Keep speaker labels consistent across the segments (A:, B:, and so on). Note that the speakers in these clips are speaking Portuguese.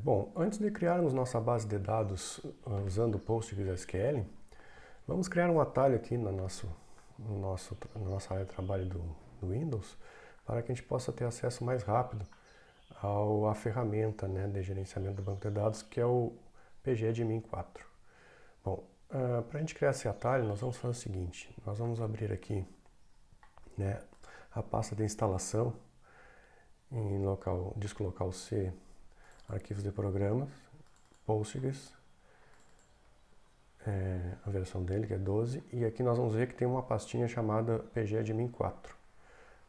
A: Bom, antes de criarmos nossa base de dados usando o PostgreSQL, vamos criar um atalho aqui na nossa área de trabalho do Windows para que a gente possa ter acesso mais rápido à ferramenta, né, de gerenciamento do banco de dados, que é o pgadmin 4. Bom, para a gente criar esse atalho, nós vamos fazer o seguinte: nós vamos abrir aqui, né, a pasta de instalação em disco local C, arquivos de programas, Postgres, a versão dele que é 12, e aqui nós vamos ver que tem uma pastinha chamada pgadmin 4.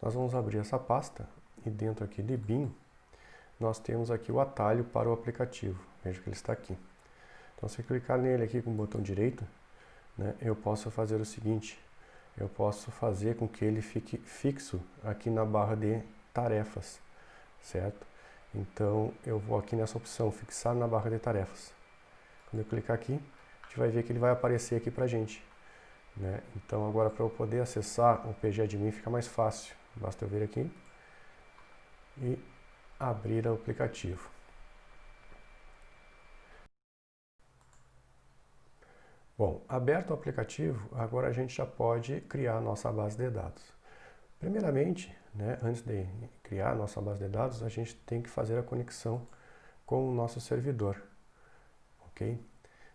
A: Nós vamos abrir essa pasta e dentro aqui de bin nós temos aqui o atalho para o aplicativo. Veja que ele está aqui. Então, se eu clicar nele aqui com o botão direito, né, eu posso fazer o seguinte: eu posso fazer com que ele fique fixo aqui na barra de tarefas, certo? Então, eu vou aqui nessa opção, fixar na barra de tarefas. Quando eu clicar aqui, a gente vai ver que ele vai aparecer aqui pra gente, né? Então, agora para eu poder acessar o pgadmin fica mais fácil. Basta eu vir aqui e abrir o aplicativo. Bom, aberto o aplicativo, agora a gente já pode criar a nossa base de dados. Primeiramente, né, antes de criar a nossa base de dados, a gente tem que fazer a conexão com o nosso servidor, ok?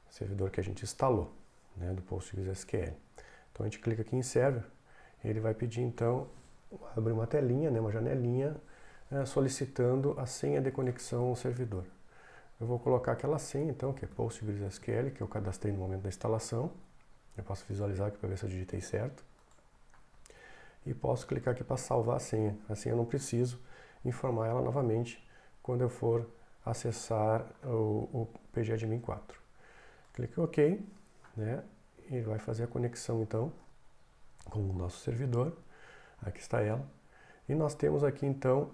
A: O servidor que a gente instalou, né, do PostgreSQL. Então a gente clica aqui em Server, ele vai pedir então, abrir uma telinha, né, uma janelinha, solicitando a senha de conexão ao servidor. Eu vou colocar aquela senha então, que é PostgreSQL, que eu cadastrei no momento da instalação. Eu posso visualizar aqui para ver se eu digitei certo. E posso clicar aqui para salvar a senha. Assim eu não preciso informar ela novamente quando eu for acessar o pgadmin 4. Clique em OK, né? Ele vai fazer a conexão então com o nosso servidor. Aqui está ela. E nós temos aqui então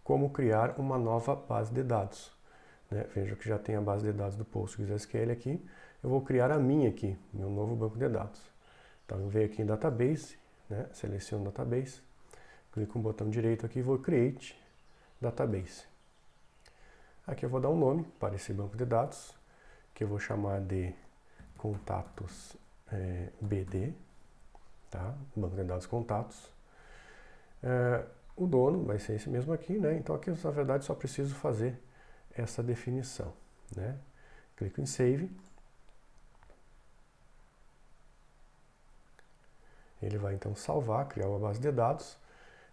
A: como criar uma nova base de dados, né? Veja que já tem a base de dados do PostgreSQL aqui. Eu vou criar a minha aqui, meu novo banco de dados. Então eu venho aqui em Database, né? Seleciono Database, clico no botão direito aqui e vou Create Database. Aqui eu vou dar um nome para esse banco de dados, que eu vou chamar de Contatos BD, tá? Banco de dados Contatos. O dono vai ser esse mesmo aqui, né? Então aqui na verdade só preciso fazer essa definição, né? Clico em Save. Ele vai então salvar, criar uma base de dados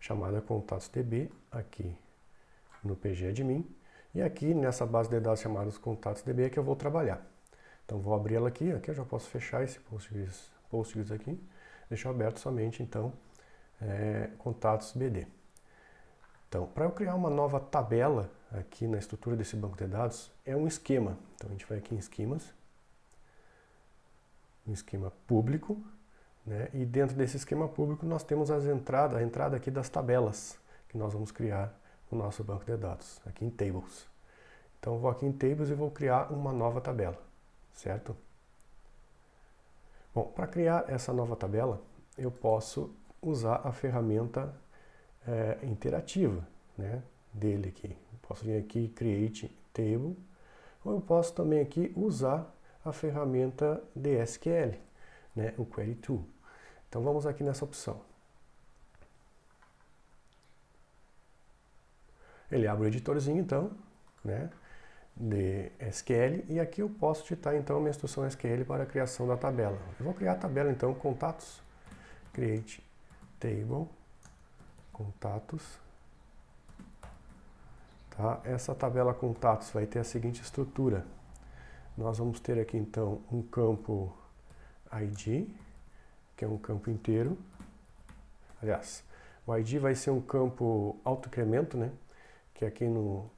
A: chamada ContatosDB aqui no pgadmin. E aqui nessa base de dados chamada ContatosDB é que eu vou trabalhar. Então vou abrir ela aqui, eu já posso fechar esse Postgres aqui, deixar aberto somente então ContatosBD. Então, para eu criar uma nova tabela aqui na estrutura desse banco de dados, é um esquema. Então a gente vai aqui em esquemas, um esquema público, né? E dentro desse esquema público nós temos a entrada aqui das tabelas que nós vamos criar no nosso banco de dados, aqui em Tables. Então eu vou aqui em Tables e vou criar uma nova tabela, certo? Bom, para criar essa nova tabela, eu posso usar a ferramenta interativa, né, dele aqui. Posso vir aqui Create Table, ou eu posso também aqui usar a ferramenta de SQL, né, o Query Tool. Então vamos aqui nessa opção. Ele abre o editorzinho então, né, de SQL, e aqui eu posso digitar então a minha instrução SQL para a criação da tabela. Eu vou criar a tabela então, contatos, Create Table, contatos. Tá? Essa tabela contatos vai ter a seguinte estrutura. Nós vamos ter aqui então um campo ID, que é um campo inteiro. Aliás, o ID vai ser um campo autoincremento, né? Que aqui no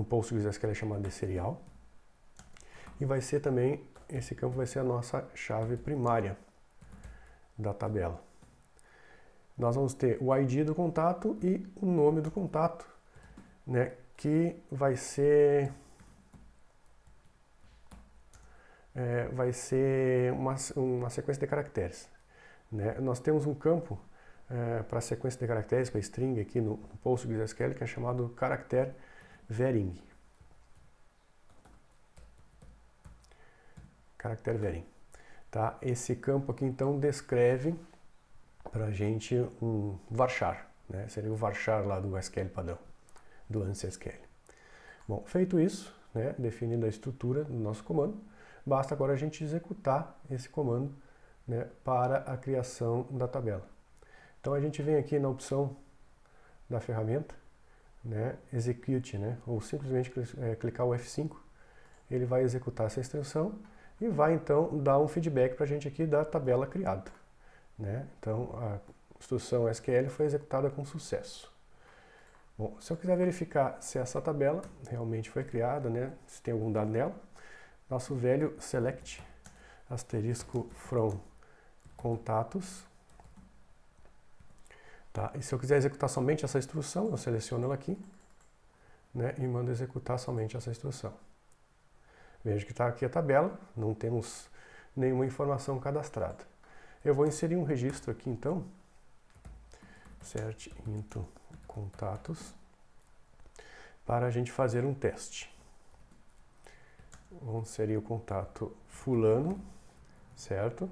A: PostgreSQL é chamado de serial. E vai ser também, esse campo vai ser a nossa chave primária da tabela. Nós vamos ter o ID do contato e o nome do contato, né, que vai ser uma sequência de caracteres, né? Nós temos um campo para sequência de caracteres, para string aqui no PostgreSQL, que é chamado caractere Vering. Caractere Vering. Tá? Esse campo aqui, então, descreve para a gente um varchar, né? Seria o varchar lá do SQL padrão, do ANSI SQL. Bom, feito isso, né, definida a estrutura do nosso comando, basta agora a gente executar esse comando, né, para a criação da tabela. Então a gente vem aqui na opção da ferramenta, né, Execute, né, ou simplesmente clicar o F5, ele vai executar essa extensão e vai então dar um feedback para a gente aqui da tabela criada, né? Então a instrução SQL foi executada com sucesso. Bom, se eu quiser verificar se essa tabela realmente foi criada, né, se tem algum dado nela, nosso velho select asterisco from contatos. Tá? E se eu quiser executar somente essa instrução, eu seleciono ela aqui, né, e mando executar somente essa instrução. Veja que está aqui a tabela, não temos nenhuma informação cadastrada. Eu vou inserir um registro aqui então, cert into contatos, para a gente fazer um teste. Vamos inserir o contato fulano, certo?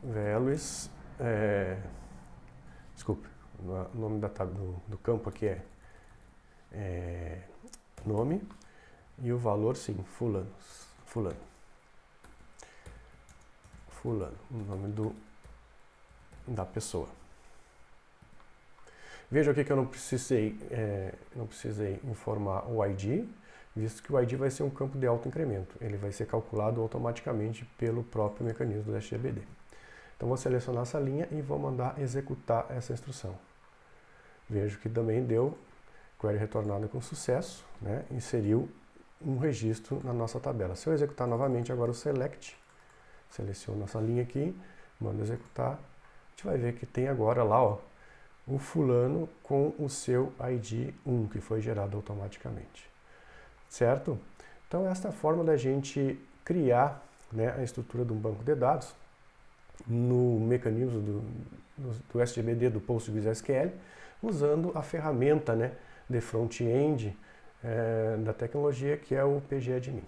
A: Values, desculpe, o nome do campo aqui é nome, e o valor sim, fulano, o nome da pessoa. Veja aqui que eu não precisei informar o ID, visto que o ID vai ser um campo de autoincremento. Ele vai ser calculado automaticamente pelo próprio mecanismo do SGBD. Então vou selecionar essa linha e vou mandar executar essa instrução. Vejo que também deu query retornada com sucesso, né? Inseriu um registro na nossa tabela. Se eu executar novamente agora o select, seleciono essa linha aqui, mando executar, a gente vai ver que tem agora lá, ó, o fulano com o seu ID 1, que foi gerado automaticamente. Certo? Então esta é a forma da gente criar, né, a estrutura de um banco de dados no mecanismo do SGBD do PostgreSQL, usando a ferramenta, né, de front-end da tecnologia que é o PGAdmin.